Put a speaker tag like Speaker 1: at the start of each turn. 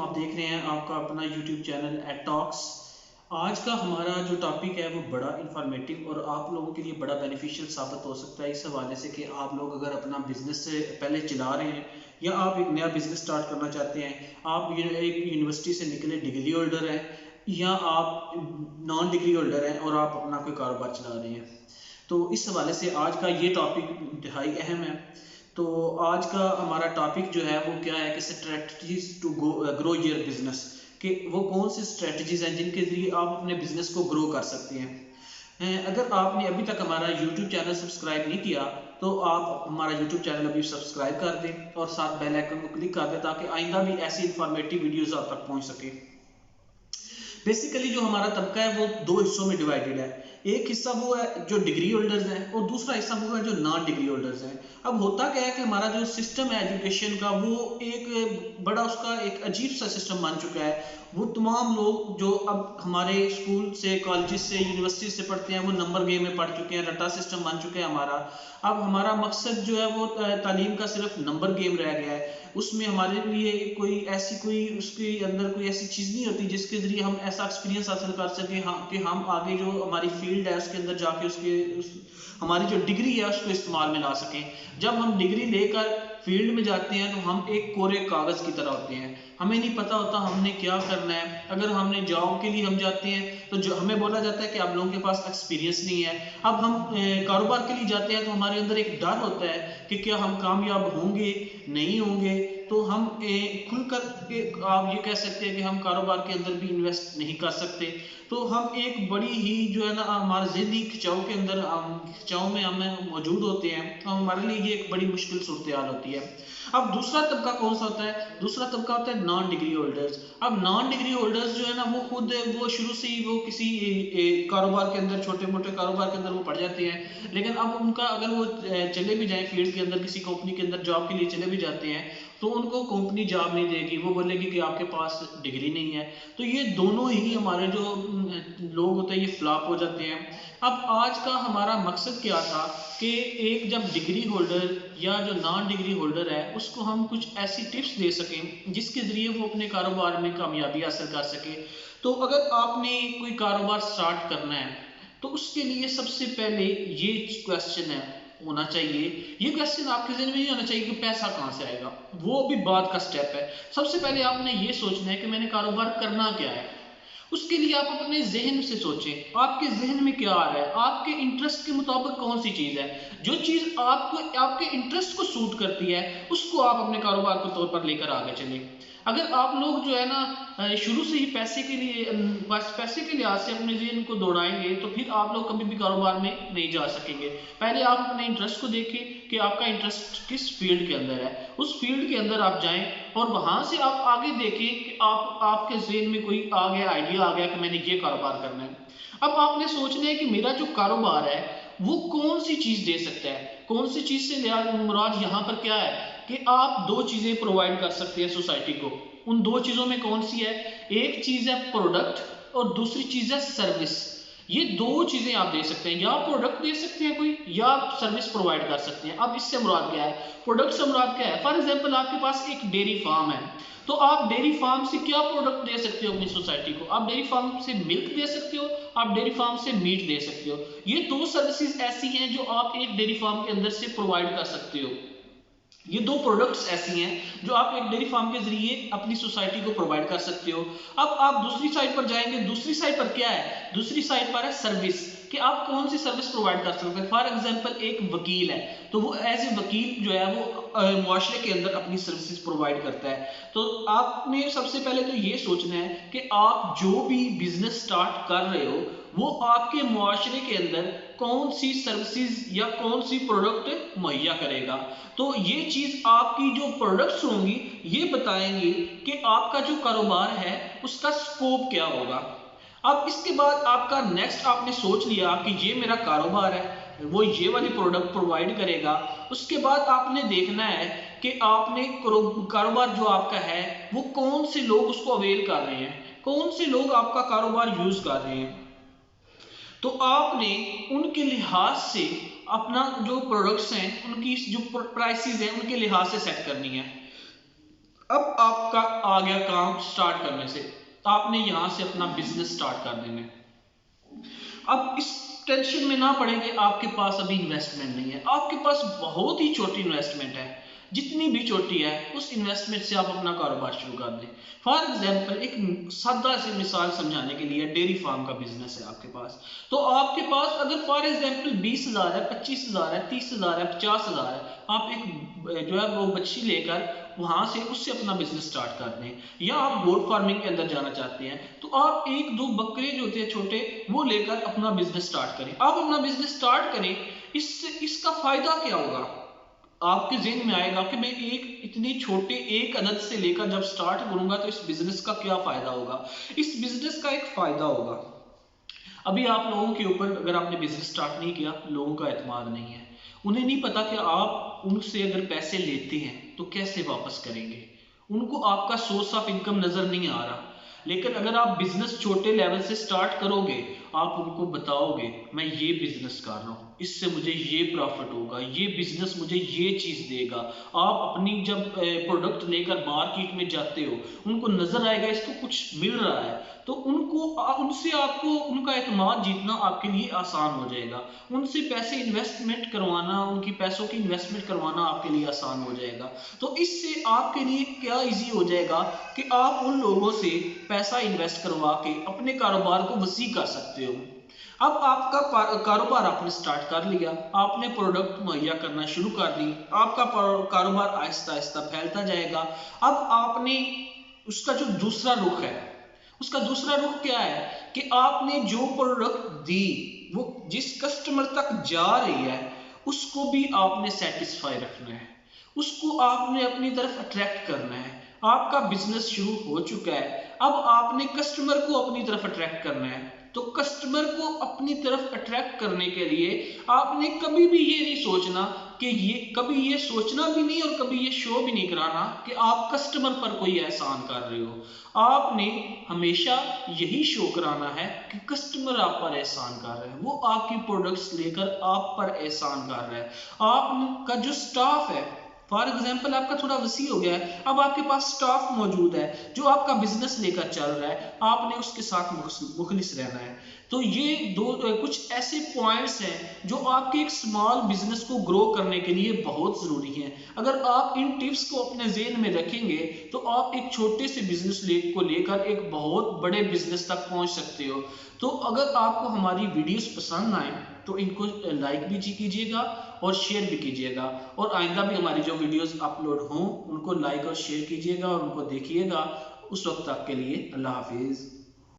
Speaker 1: آپ دیکھ رہے ہیں آپ کا اپنا یوٹیوب چینل ایٹ ٹاکس۔ آج کا ہمارا جو ٹاپک ہے وہ بڑا انفارمیٹیو اور آپ لوگوں کے لیے بڑا بینیفیشیل ثابت ہو سکتا ہے اس حوالے سے کہ آپ لوگ اگر اپنا بزنس سے پہلے چلا رہے ہیں یا آپ ایک نیا بزنس سٹارٹ کرنا چاہتے ہیں، آپ ایک یونیورسٹی سے نکلے ڈگری ہولڈر ہیں یا آپ نان ڈگری ہولڈر ہیں اور آپ اپنا کوئی کاروبار چلا رہے ہیں، تو اس حوالے سے آج کا یہ ٹاپک انتہائی اہم ہے۔ تو آج کا ہمارا ٹاپک جو ہے وہ کیا ہے کہ strategies to grow your business, کہ وہ کون سی اسٹریٹجیز ہیں جن کے ذریعے آپ اپنے بزنس کو گرو کر سکتے ہیں۔ اگر آپ نے ابھی تک ہمارا یوٹیوب چینل سبسکرائب نہیں کیا تو آپ ہمارا یوٹیوب چینل ابھی سبسکرائب کر دیں اور ساتھ بیل آئیکن کو کلک کر دیں تاکہ آئندہ بھی ایسی انفارمیٹیو ویڈیوز آپ تک پہنچ سکے۔ بیسیکلی جو ہمارا طبقہ ہے وہ دو حصوں میں ڈیوائیڈڈ ہے، ایک حصہ وہ ہے جو ڈگری ہولڈرز ہیں اور دوسرا حصہ وہ ہے جو نان ڈگری ہولڈرز ہیں۔ اب ہوتا کیا ہے کہ ہمارا جو سسٹم ہے ایجوکیشن کا وہ ایک بڑا اس کا ایک عجیب سا سسٹم بن چکا ہے۔ وہ تمام لوگ جو اب ہمارے اسکول سے کالجز سے یونیورسٹی سے پڑھتے ہیں وہ نمبر گیم میں پڑھ چکے ہیں، رٹا سسٹم بن چکا ہے ہمارا۔ اب ہمارا مقصد جو ہے وہ تعلیم کا صرف نمبر گیم رہ گیا ہے، اس میں ہمارے لیے کوئی اس کے اندر کوئی ایسی چیز نہیں ہوتی جس کے ذریعے ہم ایسا ایکسپیرینس حاصل کر سکیں کہ ہم آگے جو ہماری فیلڈ ہے اس کے اندر جا کے ہماری جو ڈگری ہے اس کو استعمال میں لا سکیں۔ جب ہم ڈگری لے کر فیلڈ میں جاتے ہیں تو ہم ایک کورے کاغذ کی طرح ہوتے ہیں، ہمیں نہیں پتا ہوتا ہم نے کیا کرنا ہے۔ اگر ہم نے جاب کے لیے ہم جاتے ہیں تو جو ہمیں بولا جاتا ہے کہ آپ لوگوں کے پاس ایکسپیرینس نہیں ہے۔ اب ہم کاروبار کے لیے جاتے ہیں تو ہمارے اندر ایک ڈر ہوتا ہے کہ کیا ہم کامیاب ہوں گے نہیں ہوں گے، تو ہم کھل کر آپ یہ کہہ سکتے ہیں کہ ہم کاروبار کے اندر بھی انویسٹ نہیں کر سکتے۔ تو ہم ایک بڑی ہی جو ہے نا ہمارے ذہنی کھچاؤ کے اندر کھچاؤ میں ہم موجود ہوتے ہیں، تو ہمارے لیے یہ ایک بڑی مشکل صورتحال ہوتی ہے۔ اب دوسرا طبقہ کون سا ہوتا ہے؟ دوسرا طبقہ ہوتا ہے نان ڈگری ہولڈرز۔ اب نان ڈگری ہولڈرز جو ہے نا وہ خود وہ شروع سے ہی وہ کسی کاروبار کے اندر چھوٹے موٹے کاروبار کے اندر وہ پڑ جاتے ہیں، لیکن اب ان کا اگر وہ چلے بھی جائیں فیلڈ کے اندر کسی کمپنی کے اندر جاب کے لیے چلے بھی جاتے ہیں تو ان کو کمپنی جاب نہیں دے گی، وہ بولے گی کہ آپ کے پاس ڈگری نہیں ہے۔ تو یہ دونوں ہی ہمارے جو لوگ ہوتے ہیں یہ فلاپ ہو جاتے ہیں۔ اب آج کا ہمارا مقصد کیا تھا کہ ایک جب ڈگری ہولڈر یا جو نان ڈگری ہولڈر ہے اس کو ہم کچھ ایسی ٹپس دے سکیں جس کے ذریعے وہ اپنے کاروبار میں کامیابی حاصل کر سکے۔ تو اگر آپ نے کوئی کاروبار سٹارٹ کرنا ہے تو اس کے لیے سب سے پہلے یہ کویسچن ہونا چاہیے، یہ کویسچن آپ کے ذہن میں نہیں ہونا چاہیے کہ پیسہ کہاں سے آئے گا، وہ بھی بعد کا سٹیپ ہے۔ سب سے پہلے آپ نے یہ سوچنا ہے کہ میں نے کاروبار کرنا کیا ہے۔ اس کے لیے آپ اپنے ذہن سے سوچیں، آپ کے ذہن میں کیا آ رہا ہے، آپ کے انٹرسٹ کے مطابق کون سی چیز ہے، جو چیز آپ کے انٹرسٹ کو سوٹ کرتی ہے اس کو آپ اپنے کاروبار کے طور پر لے کر آگے چلیں۔ اگر آپ لوگ جو ہے نا شروع سے ہی پیسے کے لحاظ سے اپنے ذہن کو دوڑائیں گے تو پھر آپ لوگ کبھی بھی کاروبار میں نہیں جا سکیں گے۔ پہلے آپ اپنے انٹرسٹ کو دیکھیں کہ آپ کا انٹرسٹ کس فیلڈ کے اندر ہے، اس فیلڈ کے اندر آپ جائیں اور وہاں سے آپ آگے دیکھیں کہ آپ کے ذہن میں کوئی آئیڈیا آ گیا کہ میں نے یہ کاروبار کرنا ہے۔ اب آپ نے سوچنا ہے کہ میرا جو کاروبار ہے وہ کون سی چیز دے سکتا ہے، کون سی چیز سے مراد یہاں پر کیا ہے کہ آپ دو چیزیں پرووائڈ کر سکتے ہیں سوسائٹی کو۔ ان دو چیزوں میں کون سی ہے؟ ایک چیز ہے پروڈکٹ اور دوسری چیز ہے سروس۔ یہ دو چیزیں آپ دے سکتے ہیں، یا پروڈکٹ دے سکتے ہیں کوئی یا آپ سروس پرووائڈ کر سکتے ہیں۔ اب اس سے مراد کیا ہے؟ پروڈکٹ سے مراد کیا ہے؟ فار ایگزامپل آپ کے پاس ایک ڈیری فارم ہے تو آپ ڈیری فارم سے کیا پروڈکٹ دے سکتے ہو اپنی سوسائٹی کو؟ آپ ڈیری فارم سے ملک دے سکتے ہو، آپ ڈیری فارم سے میٹ دے سکتے ہو۔ یہ دو سروسز ایسی ہیں جو آپ ایک ڈیری فارم کے اندر سے پرووائڈ کر سکتے ہو۔ یہ دو پروڈکٹس ایسی ہیں جو آپ ایک ڈیری فارم کے ذریعے اپنی سوسائٹی کو پرووائڈ کر سکتے ہو۔ اب آپ دوسری سائٹ پر جائیں گے، دوسری سائٹ پر کیا ہے؟ دوسری سائٹ پر ہے سروس، کہ آپ کون سی سروس پرووائڈ کر سکتے ہیں۔ فار ایگزامپل ایک وکیل ہے تو وہ ایز اے وکیل جو ہے وہ معاشرے کے اندر اپنی سروسز پرووائڈ کرتا ہے۔ تو آپ نے سب سے پہلے تو یہ سوچنا ہے کہ آپ جو بھی بزنس سٹارٹ کر رہے ہو وہ آپ کے معاشرے کے اندر کون سی سروسز یا کون سی پروڈکٹ مہیا کرے گا۔ تو یہ چیز آپ کی جو پروڈکٹس ہوں گی یہ بتائیں گے کہ آپ کا جو کاروبار ہے اس کا سکوپ کیا ہوگا۔ اب اس کے بعد آپ کا نیکسٹ آپ نے سوچ لیا کہ یہ میرا کاروبار ہے، وہ یہ والی پروڈکٹ پرووائڈ کرے گا۔ اس کے بعد آپ نے دیکھنا ہے کہ آپ نے کاروبار جو آپ کا ہے وہ کون سے لوگ اس کو اویل کر رہے ہیں، کون سے لوگ آپ کا کاروبار یوز کر رہے ہیں۔ تو آپ نے ان کے لحاظ سے اپنا جو پروڈکٹس ہیں ان کی جو پرائسز ہیں ان کے لحاظ سے سیٹ کرنی ہے۔ اب آپ کا آ گیا کام سٹارٹ کرنے سے، آپ نے یہاں سے اپنا بزنس سٹارٹ کر دینا ہے۔ اب اس ٹینشن میں نہ پڑیں کہ آپ کے پاس ابھی انویسٹمنٹ نہیں ہے، آپ کے پاس بہت ہی چھوٹی انویسٹمنٹ ہے، جتنی بھی چھوٹی ہے اس انویسٹمنٹ سے آپ اپنا کاروبار شروع کر دیں۔ فار ایگزامپل ایک سادہ سی مثال سمجھانے کے لیے، ڈیری فارم کا بزنس ہے آپ کے پاس، تو آپ کے پاس اگر فار ایگزامپل 20,000 ہے، 25,000 ہے، 30,000 ہے، 50,000 ہے، آپ ایک جو ہے وہ بچی لے کر وہاں سے اس سے اپنا بزنس سٹارٹ کر دیں۔ یا آپ گوٹ فارمنگ کے اندر جانا چاہتے ہیں تو آپ 1-2 بکرے جو ہوتے ہیں چھوٹے وہ لے کر اپنا بزنس سٹارٹ کریں۔ آپ اپنا بزنس سٹارٹ کریں، اس کا فائدہ کیا ہوگا؟ آپ کے ذہن میں آئے گا کہ میں ایک اتنی چھوٹے ایک عدد سے لے کر جب سٹارٹ کروں گا تو اس بزنس کا کیا فائدہ ہوگا؟ اس بزنس کا ایک فائدہ ہوگا، ابھی آپ لوگوں کے اوپر اگر آپ نے بزنس سٹارٹ نہیں کیا، لوگوں کا اعتماد نہیں ہے، انہیں نہیں پتا کہ آپ ان سے اگر پیسے لیتے ہیں تو کیسے واپس کریں گے، ان کو آپ کا سورس آف انکم نظر نہیں آ رہا۔ لیکن اگر آپ بزنس چھوٹے لیول سے سٹارٹ کرو گے، آپ ان کو بتاؤ گے میں یہ بزنس کر رہا ہوں، اس سے مجھے یہ پروفٹ ہوگا، یہ بزنس مجھے یہ چیز دے گا، آپ اپنی جب پروڈکٹ لے کر مارکیٹ میں جاتے ہو ان کو نظر آئے گا اس کو کچھ مل رہا ہے، تو ان سے آپ کو ان کا اعتماد جیتنا آپ کے لیے آسان ہو جائے گا، ان سے پیسے انویسٹمنٹ کروانا، ان کی پیسوں کی انویسٹمنٹ کروانا آپ کے لیے آسان ہو جائے گا۔ تو اس سے آپ کے لیے کیا ایزی ہو جائے گا کہ آپ ان لوگوں سے پیسہ انویسٹ کروا کے اپنے کاروبار کو وسیع کر سکتے ہو۔ اب آپ کا کاروبار آپ نے سٹارٹ کر لیا، آپ نے پروڈکٹ مہیا کرنا شروع کر دی، آپ کا کاروبار آہستہ آہستہ پھیلتا جائے گا۔ اب آپ نے اس کا جو دوسرا رخ ہے، اس کا دوسرا رخ کیا ہے کہ آپ نے جو پروڈکٹ دی وہ جس کسٹمر تک جا رہی ہے اس کو بھی آپ نے سیٹسفائی رکھنا ہے، اس کو آپ نے اپنی طرف اٹریکٹ کرنا ہے۔ آپ کا بزنس شروع ہو چکا ہے، اب آپ نے کسٹمر کو اپنی طرف اٹریکٹ کرنا ہے، تو کسٹمر کو اپنی طرف اٹریکٹ کرنے کے لیے آپ نے کبھی بھی یہ نہیں سوچنا کہ کبھی یہ سوچنا بھی نہیں اور کبھی یہ شو بھی نہیں کرانا کہ آپ کسٹمر پر کوئی احسان کر رہے ہو۔ آپ نے ہمیشہ یہی شو کرانا ہے کہ کسٹمر آپ پر احسان کر رہا ہے، وہ آپ کی پروڈکٹس لے کر آپ پر احسان کر رہا ہے۔ آپ کا جو سٹاف ہے، فار ایگزامپل آپ کا تھوڑا وسیع ہو گیا ہے، اب آپ کے پاس سٹاف موجود ہے جو آپ کا بزنس لے کر چل رہا ہے، آپ نے اس کے ساتھ مخلص رہنا ہے۔ تو یہ کچھ ایسے پوائنٹس ہیں جو آپ کے ایک سمال بزنس کو گرو کرنے کے لیے بہت ضروری ہیں۔ اگر آپ ان ٹپس کو اپنے ذہن میں رکھیں گے تو آپ ایک چھوٹے سے بزنس کو لے کر ایک بہت بڑے بزنس تک پہنچ سکتے ہو۔ تو اگر آپ کو ہماری ویڈیوز پسند آئیں تو ان کو لائک بھی کیجیے گا اور شیئر بھی کیجیے گا، اور آئندہ بھی ہماری جو ویڈیوز اپلوڈ ہوں ان کو لائک اور شیئر کیجیے گا اور ان کو دیکھیے گا۔ اس وقت تک کے لیے اللہ حافظ۔